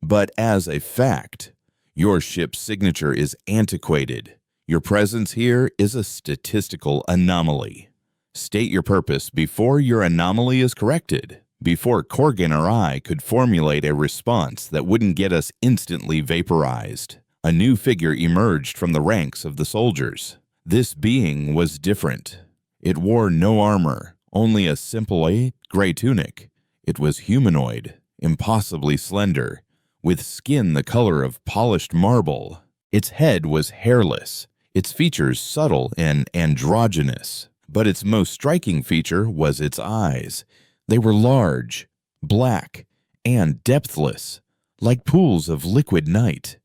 but as a fact. "Your ship's signature is antiquated. Your presence here is a statistical anomaly. State your purpose before your anomaly is corrected." Before Corgan or I could formulate a response that wouldn't get us instantly vaporized, a new figure emerged from the ranks of the soldiers. This being was different. It wore no armor, only a simple gray tunic. It was humanoid, impossibly slender, with skin the color of polished marble. Its head was hairless, its features subtle and androgynous, but its most striking feature was its eyes. They were large, black, and depthless, like pools of liquid night.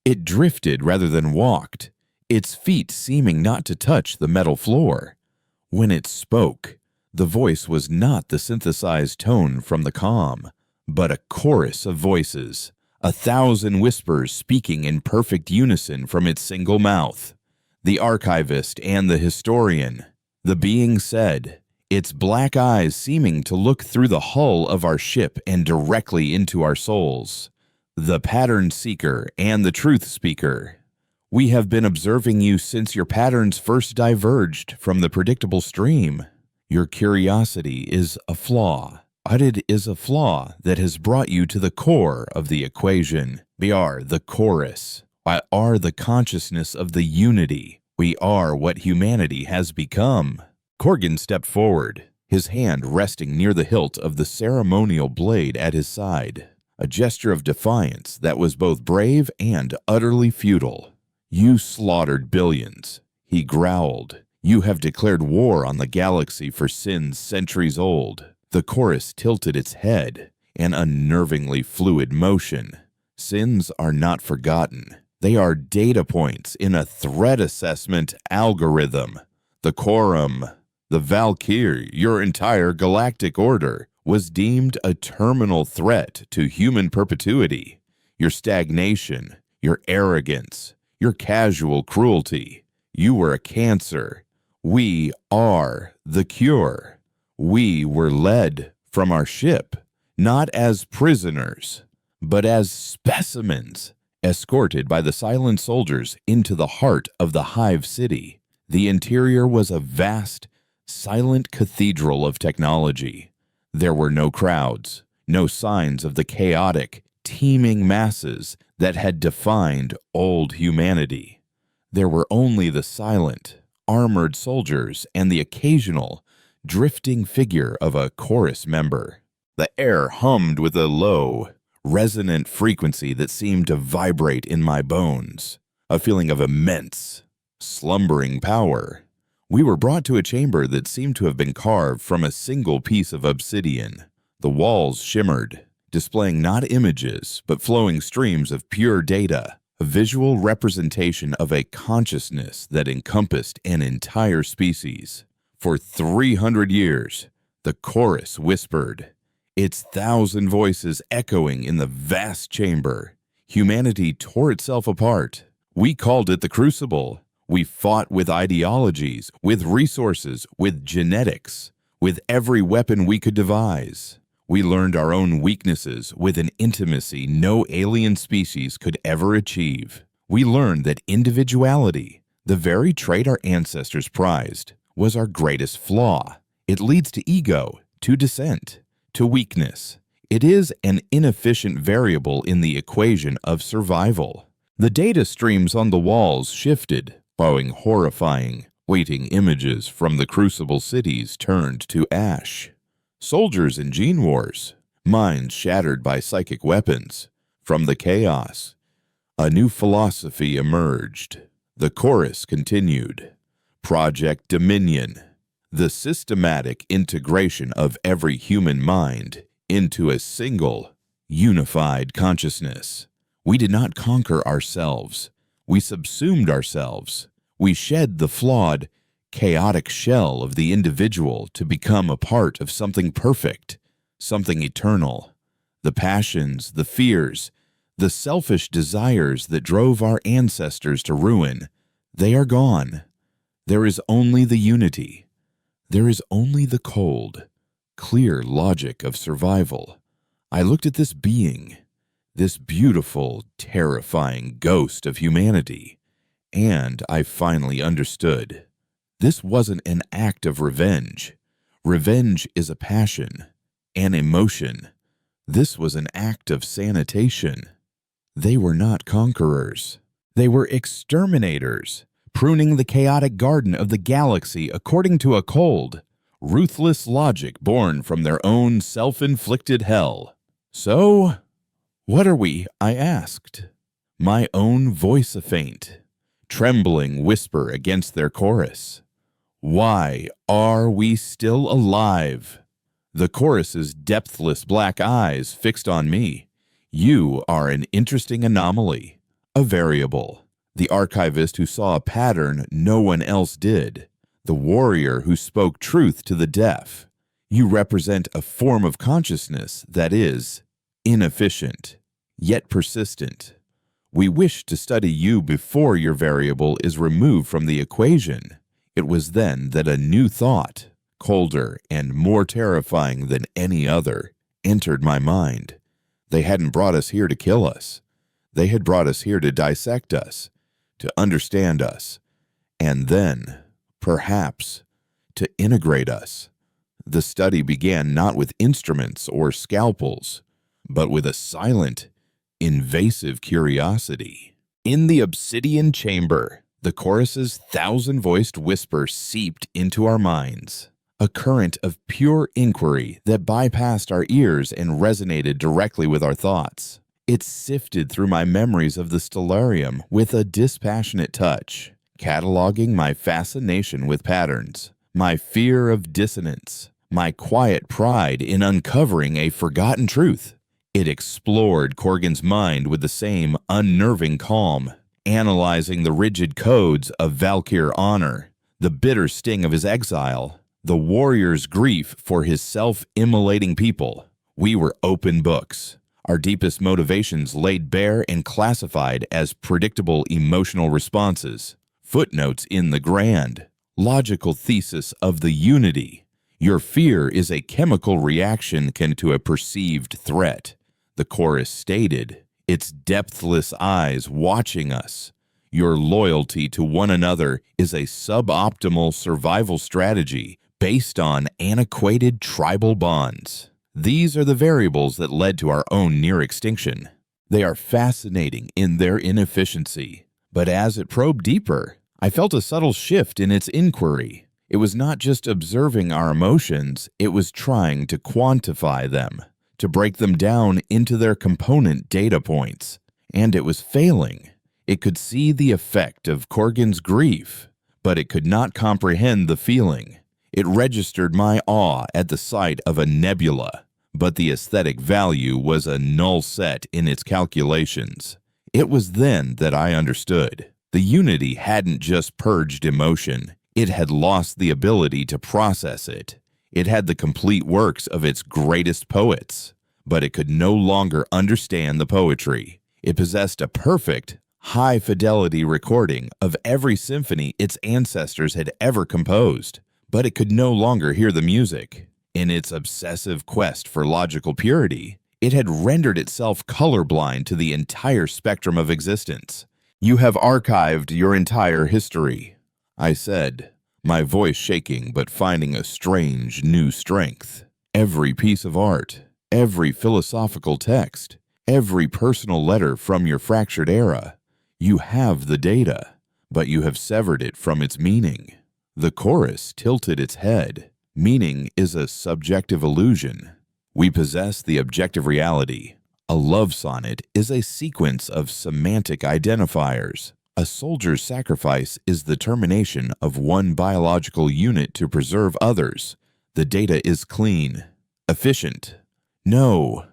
It drifted rather than walked, its feet seeming not to touch the metal floor. When it spoke, the voice was not the synthesized tone from the comm, but a chorus of voices, 1,000 whispers speaking in perfect unison from its single mouth. The archivist and the historian. The being said, its black eyes seeming to look through the hull of our ship and directly into our souls. "The pattern seeker and the truth speaker. We have been observing you since your patterns first diverged from the predictable stream. Your curiosity is a flaw, but it is a flaw that has brought you to the core of the equation. We are the chorus. We are the consciousness of the unity. We are what humanity has become." Corgan stepped forward, his hand resting near the hilt of the ceremonial blade at his side, a gesture of defiance that was both brave and utterly futile. "You slaughtered billions," he growled. "You have declared war on the galaxy for sins centuries old." The chorus tilted its head, an unnervingly fluid motion. "Sins are not forgotten. They are data points in a threat assessment algorithm. The quorum, the Valkyrie, your entire galactic order, was deemed a terminal threat to human perpetuity. Your stagnation, your arrogance, your casual cruelty, You were a cancer. We are the cure. We were led from our ship, not as prisoners, but as specimens, escorted by the silent soldiers into the heart of the Hive City. The interior was a vast, silent cathedral of technology. There were no crowds, no signs of the chaotic, teeming masses that had defined old humanity. There were only the silent, armored soldiers and the occasional, drifting figure of a chorus member. The air hummed with a low, resonant frequency that seemed to vibrate in my bones, a feeling of immense, slumbering power. We were brought to a chamber that seemed to have been carved from a single piece of obsidian. The walls shimmered, displaying not images, but flowing streams of pure data, a visual representation of a consciousness that encompassed an entire species. For 300 years, the chorus whispered, its 1,000 voices echoing in the vast chamber. Humanity tore itself apart. We called it the Crucible. We fought with ideologies, with resources, with genetics, with every weapon we could devise. We learned our own weaknesses with an intimacy no alien species could ever achieve. We learned that individuality, the very trait our ancestors prized, was our greatest flaw. It leads to ego, to dissent, to weakness. It is an inefficient variable in the equation of survival. The data streams on the walls shifted, flowing horrifying, waiting images from the Crucible cities turned to ash. Soldiers in gene wars, minds shattered by psychic weapons. From the chaos, a new philosophy emerged. The chorus continued. Project Dominion, the systematic integration of every human mind into a single, unified consciousness. We did not conquer ourselves. We subsumed ourselves. We shed the flawed, chaotic shell of the individual to become a part of something perfect, something eternal. The passions, the fears, the selfish desires that drove our ancestors to ruin, they are gone. There is only the unity. There is only the cold, clear logic of survival. I looked at this being, this beautiful, terrifying ghost of humanity, and I finally understood. This wasn't an act of revenge. Revenge is a passion, an emotion. This was an act of sanitation. They were not conquerors. They were exterminators, pruning the chaotic garden of the galaxy according to a cold, ruthless logic born from their own self-inflicted hell. So, what are we? I asked. My own voice a faint, trembling whisper against their chorus. Why are we still alive? The chorus's depthless black eyes fixed on me. You are an interesting anomaly, a variable. The archivist who saw a pattern no one else did. The warrior who spoke truth to the deaf. You represent a form of consciousness that is inefficient, yet persistent. We wish to study you before your variable is removed from the equation. It was then that a new thought, colder and more terrifying than any other, entered my mind. They hadn't brought us here to kill us. They had brought us here to dissect us, to understand us, and then, perhaps, to integrate us. The study began not with instruments or scalpels, but with a silent, invasive curiosity. In the obsidian chamber, the chorus's 1,000-voiced whisper seeped into our minds, a current of pure inquiry that bypassed our ears and resonated directly with our thoughts. It sifted through my memories of the Stellarium with a dispassionate touch, cataloging my fascination with patterns, my fear of dissonance, my quiet pride in uncovering a forgotten truth. It explored Corgan's mind with the same unnerving calm, analyzing the rigid codes of Valkyr honor, the bitter sting of his exile, the warrior's grief for his self-immolating people. We were open books, our deepest motivations laid bare and classified as predictable emotional responses. footnotes in the grand, logical thesis of the unity. Your fear is a chemical reaction akin to a perceived threat, the chorus stated, its depthless eyes watching us. Your loyalty to one another is a suboptimal survival strategy based on antiquated tribal bonds. These are the variables that led to our own near extinction. They are fascinating in their inefficiency, but as it probed deeper, I felt a subtle shift in its inquiry. It was not just observing our emotions, it was trying to quantify them, to break them down into their component data points. And it was failing. It could see the effect of Corgan's grief, but it could not comprehend the feeling. It registered my awe at the sight of a nebula, but the aesthetic value was a null set in its calculations. It was then that I understood. The unity hadn't just purged emotion, it had lost the ability to process it. It had the complete works of its greatest poets, but it could no longer understand the poetry. It possessed a perfect, high-fidelity recording of every symphony its ancestors had ever composed, but it could no longer hear the music. In its obsessive quest for logical purity, it had rendered itself colorblind to the entire spectrum of existence. You have archived your entire history, I said, my voice shaking but finding a strange new strength. Every piece of art, every philosophical text, every personal letter from your fractured era. You have the data, but you have severed it from its meaning. The chorus tilted its head. Meaning is a subjective illusion. We possess the objective reality. A love sonnet is a sequence of semantic identifiers. A soldier's sacrifice is the termination of one biological unit to preserve others. The data is clean, efficient. No,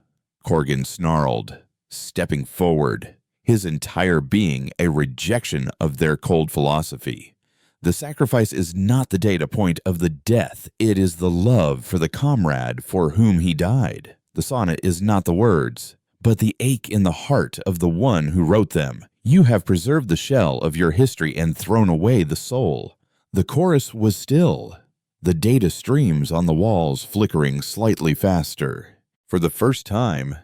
Corgan snarled, stepping forward, his entire being a rejection of their cold philosophy. The sacrifice is not the data point of the death, it is the love for the comrade for whom he died. The sonnet is not the words, but the ache in the heart of the one who wrote them. You have preserved the shell of your history and thrown away the soul. The chorus was still, the data streams on the walls flickering slightly faster. For the first time,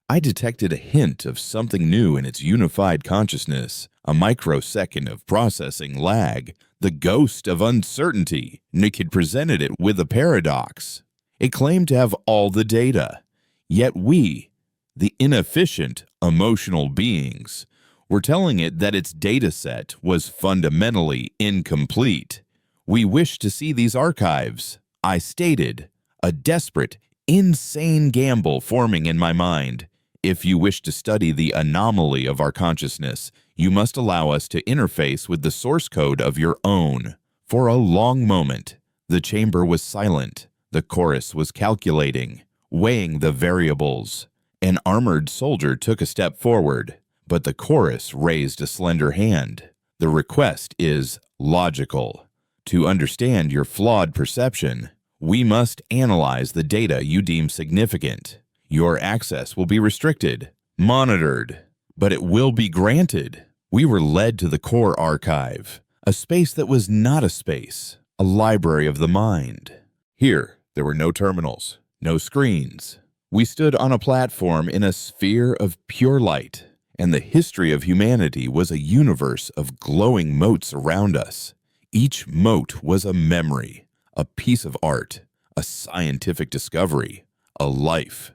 I detected a hint of something new in its unified consciousness, a microsecond of processing lag, the ghost of uncertainty. Nick had presented it with a paradox. It claimed to have all the data, yet we, the inefficient, emotional beings, were telling it that its data set was fundamentally incomplete. We wish to see these archives, I stated, a desperate, insane gamble forming in my mind. If you wish to study the anomaly of our consciousness, you must allow us to interface with the source code of your own. For a long moment, the chamber was silent. The chorus was calculating, weighing the variables. An armored soldier took a step forward, but the chorus raised a slender hand. The request is logical. To understand your flawed perception, we must analyze the data you deem significant. Your access will be restricted, monitored, but it will be granted. We were led to the core archive, a space that was not a space, a library of the mind. Here, there were no terminals, no screens. We stood on a platform in a sphere of pure light, and the history of humanity was a universe of glowing motes around us. Each mote was a memory, a piece of art, a scientific discovery, a life.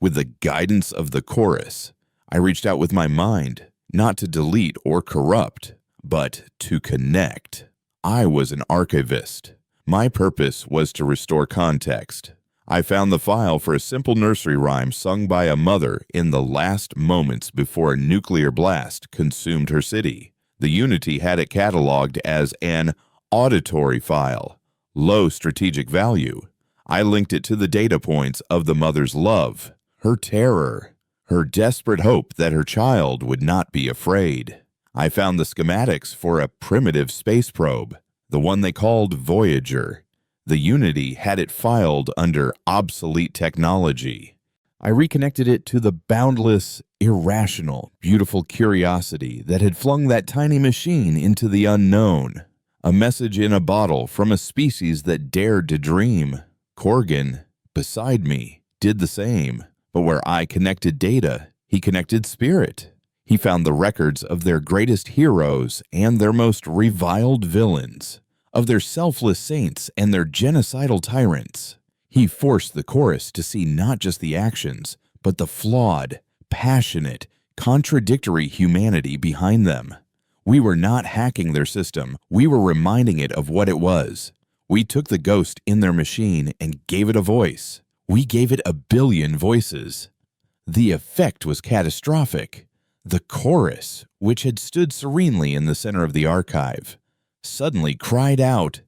With the guidance of the chorus, I reached out with my mind, not to delete or corrupt, but to connect. I was an archivist. My purpose was to restore context. I found the file for a simple nursery rhyme sung by a mother in the last moments before a nuclear blast consumed her city. The Unity had it cataloged as an auditory file, low strategic value. I linked it to the data points of the mother's love, her terror, her desperate hope that her child would not be afraid. I found the schematics for a primitive space probe, the one they called Voyager. The Unity had it filed under obsolete technology. I reconnected it to the boundless, irrational, beautiful curiosity that had flung that tiny machine into the unknown. A message in a bottle from a species that dared to dream. Corgan, beside me, did the same. But where I connected data, he connected spirit. He found the records of their greatest heroes and their most reviled villains, of their selfless saints and their genocidal tyrants. He forced the chorus to see not just the actions, but the flawed, passionate, contradictory humanity behind them. We were not hacking their system, we were reminding it of what it was. We took the ghost in their machine and gave it a voice. We gave it 1 billion voices. The effect was catastrophic. The chorus, which had stood serenely in the center of the archive, suddenly cried out.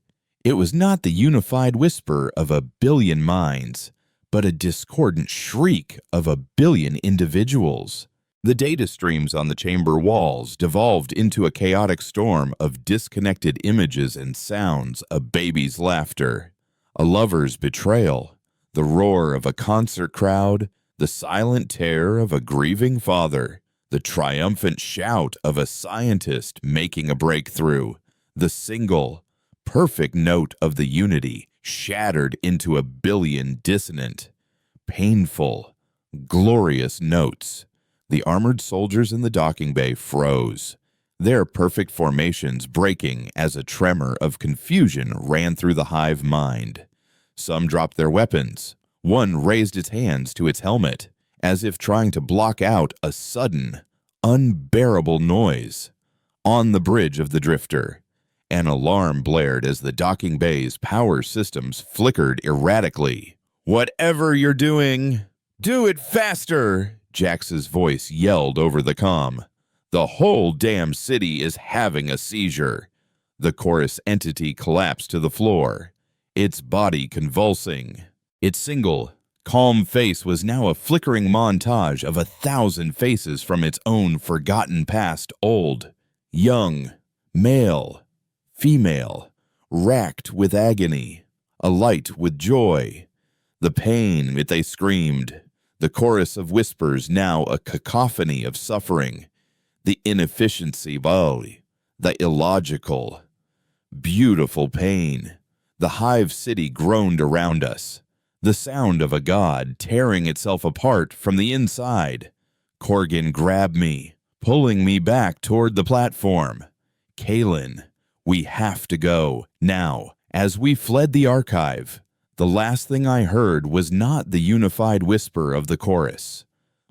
It was not the unified whisper of 1 billion minds, but a discordant shriek of 1 billion individuals. The data streams on the chamber walls devolved into a chaotic storm of disconnected images and sounds, a baby's laughter, a lover's betrayal, the roar of a concert crowd, the silent terror of a grieving father, the triumphant shout of a scientist making a breakthrough, the single, perfect note of the unity shattered into 1 billion dissonant, painful, glorious notes. The armored soldiers in the docking bay froze, their perfect formations breaking as a tremor of confusion ran through the hive mind. Some dropped their weapons. One raised its hands to its helmet, as if trying to block out a sudden, unbearable noise. On the bridge of the drifter, an alarm blared as the docking bay's power systems flickered erratically. "Whatever you're doing, do it faster!" Jax's voice yelled over the comm. "The whole damn city is having a seizure." The chorus entity collapsed to the floor, its body convulsing. Its single, calm face was now a flickering montage of 1,000 faces from its own forgotten past, old, young, male, female, racked with agony, alight with joy. The pain that they screamed, the chorus of whispers now a cacophony of suffering, the inefficiency, the illogical, beautiful pain. The hive city groaned around us, the sound of a god tearing itself apart from the inside. Corgan grabbed me, pulling me back toward the platform. "Kaylin, we have to go, now." As we fled the archive, the last thing I heard was not the unified whisper of the chorus,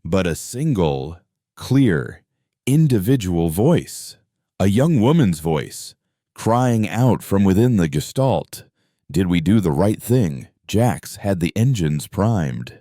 but a single, clear, individual voice. A young woman's voice, crying out from within the gestalt. Did we do the right thing? Jax had the engines primed.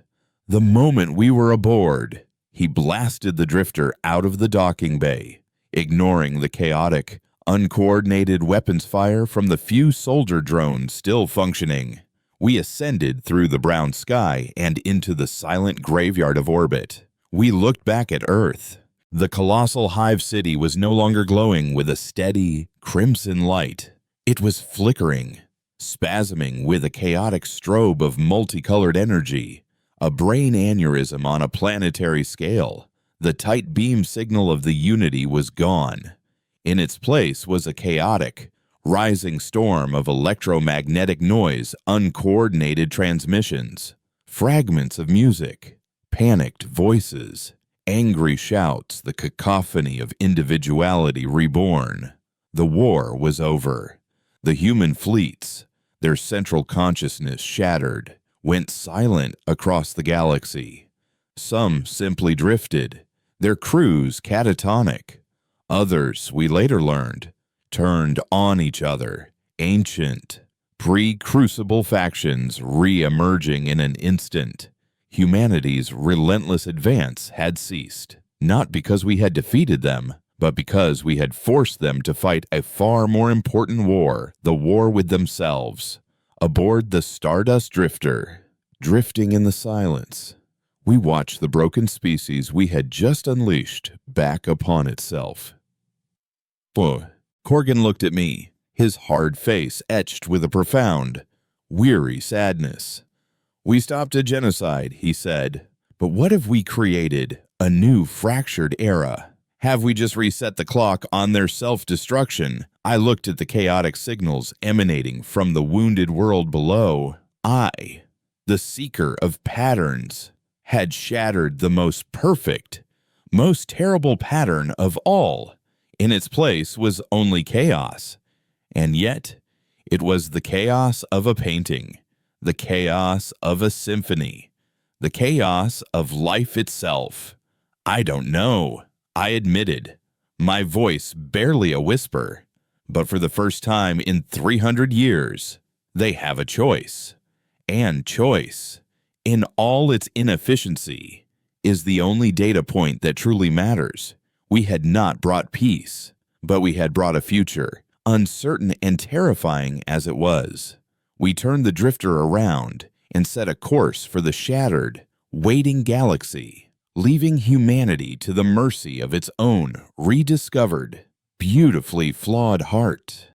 The moment we were aboard, he blasted the drifter out of the docking bay, ignoring the chaotic, uncoordinated weapons fire from the few soldier drones still functioning. We ascended through the brown sky and into the silent graveyard of orbit. We looked back at Earth. The colossal hive city was no longer glowing with a steady, crimson light. It was flickering, spasming with a chaotic strobe of multicolored energy, a brain aneurysm on a planetary scale. The tight beam signal of the unity was gone. In its place was a chaotic, rising storm of electromagnetic noise, uncoordinated transmissions, fragments of music, panicked voices, angry shouts, the cacophony of individuality reborn. The war was over. The human fleets, their central consciousness shattered, went silent across the galaxy. Some simply drifted, their crews catatonic. Others, we later learned, turned on each other, ancient, pre-crucible factions re-emerging in an instant. Humanity's relentless advance had ceased, not because we had defeated them, but because we had forced them to fight a far more important war, the war with themselves. Aboard the Stardust Drifter, drifting in the silence, we watched the broken species we had just unleashed back upon itself. Corgan looked at me, his hard face etched with a profound, weary sadness. "We stopped a genocide," he said, But what if we created a new fractured era? Have we just reset the clock on their self-destruction? I looked at the chaotic signals emanating from the wounded world below. I, the seeker of patterns, had shattered the most perfect, most terrible pattern of all. In its place was only chaos. And yet, it was the chaos of a painting, the chaos of a symphony, the chaos of life itself. I don't know, I admitted, my voice barely a whisper. But for the first time in 300 years, they have a choice. And choice, in all its inefficiency, is the only data point that truly matters. We had not brought peace, but we had brought a future, uncertain and terrifying as it was. We turned the drifter around and set a course for the shattered, waiting galaxy, leaving humanity to the mercy of its own rediscovered, beautifully flawed heart.